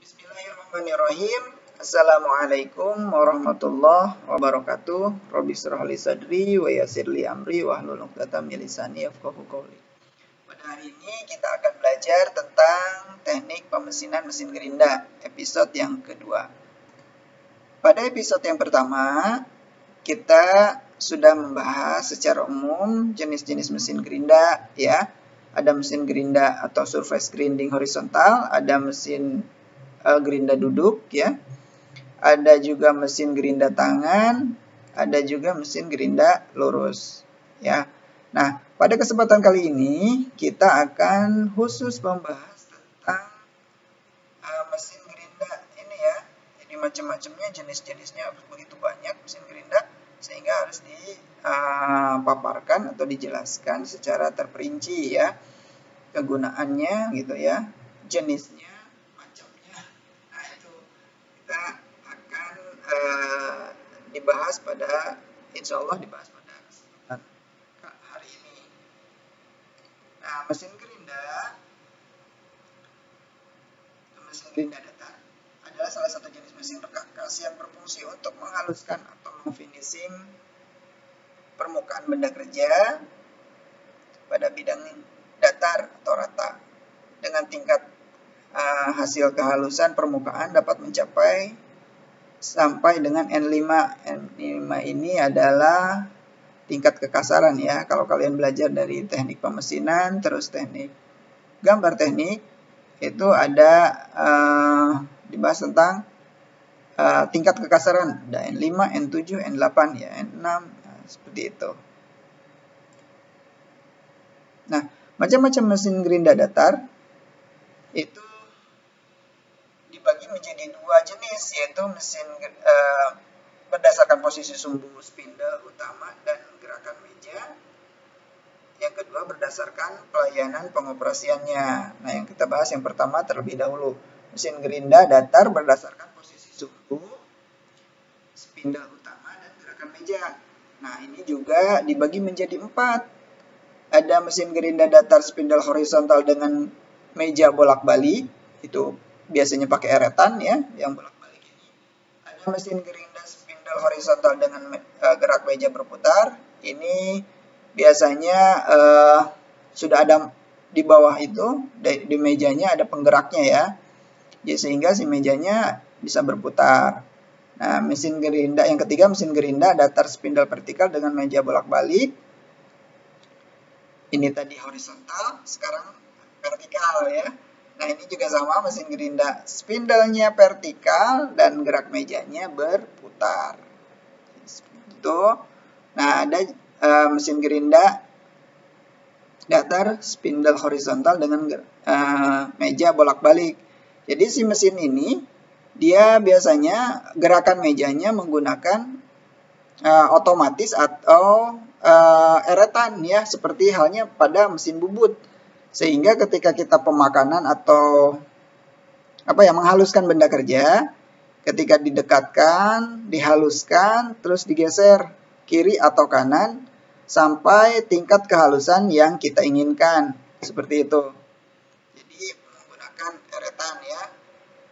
Bismillahirrahmanirrahim. Assalamualaikum warahmatullahi wabarakatuh. Rabbi shrah li sadri wa yassir li amri wahlul 'uqdatam min lisani yafqahu qawli. Pada hari ini kita akan belajar tentang teknik pemesinan mesin gerinda, episode yang kedua. Pada episode yang pertama, kita sudah membahas secara umum jenis-jenis mesin gerinda, ya. Ada mesin gerinda atau surface grinding horizontal, ada mesin gerinda duduk, ya. Ada juga mesin gerinda tangan, ada juga mesin gerinda lurus, ya. Nah, pada kesempatan kali ini kita akan khusus membahas tentang mesin gerinda ini, ya. Jadi macam-macamnya, jenis-jenisnya begitu banyak mesin gerinda sehingga harus dipaparkan atau dijelaskan secara terperinci, ya. Kegunaannya gitu, ya. Jenisnya, dibahas pada, insya Allah dibahas pada kesempatan hari ini. Nah, mesin gerinda datar adalah salah satu jenis mesin perkakas yang berfungsi untuk menghaluskan atau memfinishing permukaan benda kerja pada bidang datar atau rata. Dengan tingkat hasil kehalusan permukaan dapat mencapai sampai dengan N5. N5 ini adalah tingkat kekasaran, ya. Kalau kalian belajar dari teknik pemesinan, terus teknik gambar teknik, itu ada dibahas tentang tingkat kekasaran. Ada N5, N7, N8, ya, N6, seperti itu. Nah, macam-macam mesin gerinda datar itu dibagi menjadi dua jenis, yaitu mesin berdasarkan posisi sumbu spindle utama dan gerakan meja. Yang kedua berdasarkan pelayanan pengoperasiannya. Nah, yang kita bahas yang pertama terlebih dahulu. Mesin gerinda datar berdasarkan posisi sumbu, spindle utama, dan gerakan meja. Nah, ini juga dibagi menjadi 4. Ada mesin gerinda datar spindle horizontal dengan meja bolak-balik, itu biasanya pakai eretan, ya, yang bolak-balik ini. Ada mesin gerinda spindle horizontal dengan gerak meja berputar. Ini biasanya sudah ada di bawah itu, di mejanya ada penggeraknya, ya. Jadi sehingga si mejanya bisa berputar. Nah, mesin gerinda yang ketiga, mesin gerinda datar spindle vertikal dengan meja bolak-balik. Ini tadi horizontal, sekarang vertikal, ya. Nah, ini juga sama, mesin gerinda spindlenya vertikal dan gerak mejanya berputar. Seperti itu. Nah, ada mesin gerinda datar spindle horizontal dengan meja bolak-balik. Jadi si mesin ini dia biasanya gerakan mejanya menggunakan otomatis atau eretan, ya, seperti halnya pada mesin bubut. Sehingga ketika kita pemakanan atau menghaluskan benda kerja, ketika didekatkan, dihaluskan, terus digeser kiri atau kanan sampai tingkat kehalusan yang kita inginkan. Seperti itu. Jadi menggunakan eretan, ya,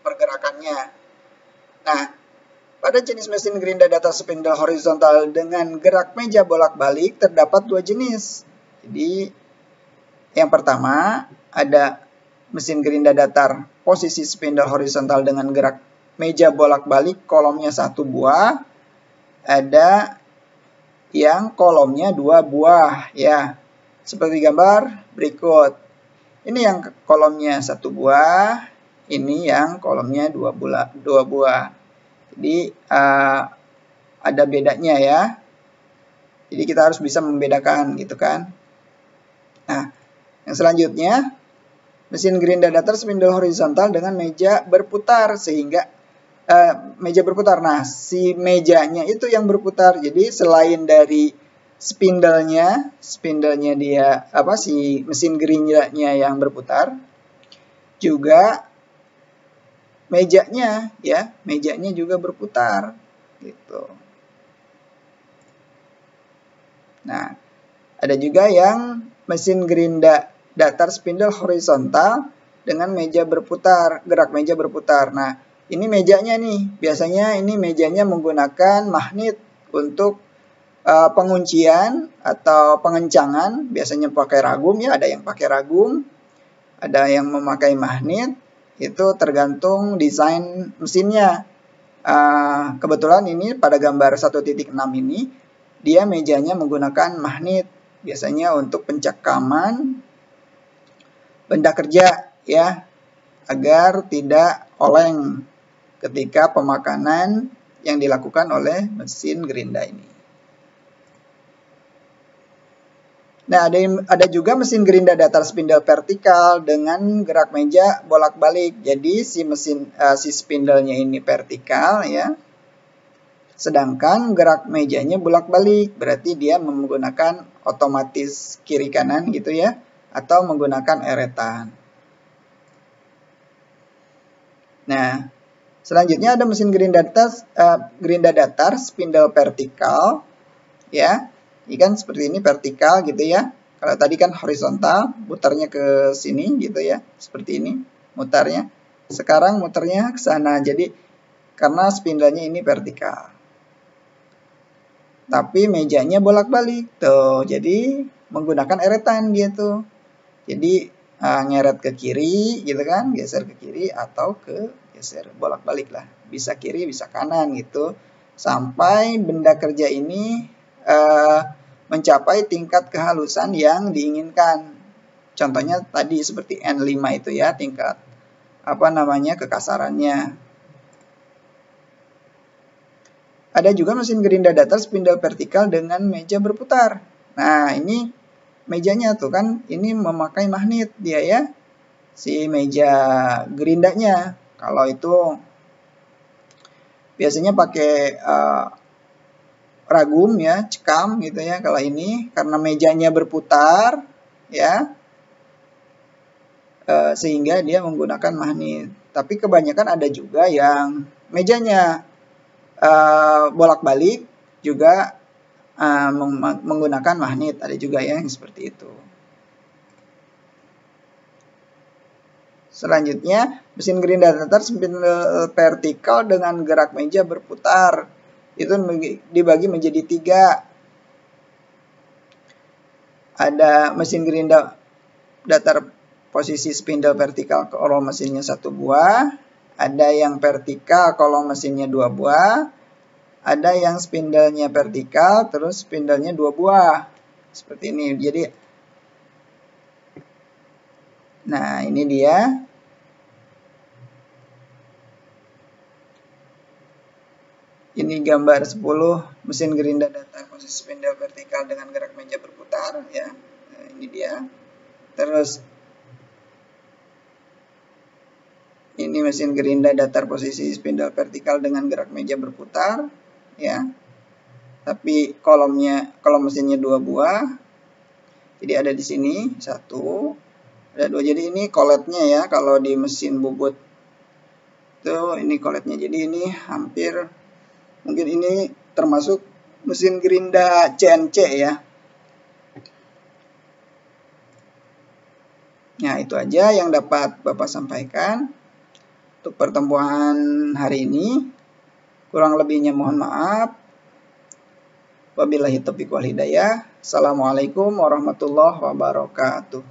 pergerakannya. Nah, pada jenis mesin gerinda datar spindle horizontal dengan gerak meja bolak-balik terdapat dua jenis. Jadi yang pertama ada mesin gerinda datar posisi spindle horizontal dengan gerak meja bolak-balik, kolomnya 1 buah. Ada yang kolomnya 2 buah, ya. Seperti gambar berikut. Ini yang kolomnya 1 buah, ini yang kolomnya 2 buah. Jadi ada bedanya, ya. Jadi kita harus bisa membedakan, gitu kan. Nah, yang selanjutnya mesin gerinda datar spindle horizontal dengan meja berputar, sehingga meja berputar. Nah, si mejanya itu yang berputar. Jadi selain dari spindlenya dia si mesin gerindanya yang berputar, juga mejanya, ya, mejanya juga berputar, gitu. Nah, ada juga yang mesin gerinda datar spindle horizontal dengan meja berputar, gerak meja berputar. Nah, ini mejanya nih. Biasanya ini mejanya menggunakan magnet untuk penguncian atau pengencangan. Biasanya pakai ragum ya, ada yang pakai ragum, ada yang memakai magnet. Itu tergantung desain mesinnya. Kebetulan ini pada gambar 1.6 ini, dia mejanya menggunakan magnet. Biasanya untuk pencakaman benda kerja ya, agar tidak oleng ketika pemakanan yang dilakukan oleh mesin gerinda ini. Nah, ada juga mesin gerinda datar spindle vertikal dengan gerak meja bolak-balik. Jadi si spindlenya ini vertikal ya. Sedangkan gerak mejanya bolak-balik, berarti dia menggunakan otomatis kiri kanan gitu ya, atau menggunakan eretan. Nah, selanjutnya ada mesin gerinda datar spindle vertikal ya. Ini kan seperti ini vertikal gitu ya. Kalau tadi kan horizontal, mutarnya ke sini gitu ya, seperti ini mutarnya. Sekarang mutarnya ke sana. Jadi karena spindlenya ini vertikal. Tapi mejanya bolak-balik tuh. Jadi menggunakan eretan dia tuh. Jadi ngeret ke kiri gitu kan, geser ke kiri atau ke geser bolak-balik lah. Bisa kiri, bisa kanan gitu. Sampai benda kerja ini mencapai tingkat kehalusan yang diinginkan. Contohnya tadi seperti N5 itu ya, tingkat kekasarannya. Ada juga mesin gerinda datar spindle vertikal dengan meja berputar. Nah, ini mejanya tuh kan, ini memakai magnet dia ya, si meja gerindanya. Kalau itu biasanya pakai ragum ya, cekam gitu ya. Kalau ini karena mejanya berputar ya, sehingga dia menggunakan magnet. Tapi kebanyakan ada juga yang mejanya bolak-balik juga menggunakan magnet. Ada juga ya yang seperti itu. Selanjutnya, mesin gerinda datar spindle vertikal dengan gerak meja berputar. Itu dibagi menjadi 3. Ada mesin gerinda datar posisi spindle vertikal kolom mesinnya 1 buah. Ada yang vertikal kolom mesinnya 2 buah. Ada yang spindlenya vertikal terus spindlenya 2 buah. Seperti ini. Jadi nah, ini dia. Ini gambar 10 mesin gerinda datar posisi spindle vertikal dengan gerak meja berputar ya. Nah, ini dia. Terus ini mesin gerinda datar posisi spindle vertikal dengan gerak meja berputar ya. Tapi kolom mesinnya 2 buah. Jadi ada di sini 1, ada 2. Jadi ini koletnya ya, kalau di mesin bubut tuh ini koletnya. Jadi ini hampir, mungkin ini termasuk mesin gerinda CNC ya. Nah, itu aja yang dapat Bapak sampaikan untuk pertemuan hari ini. Kurang lebihnya mohon maaf. Wabillahi taufiq wal hidayah. Assalamualaikum warahmatullahi wabarakatuh.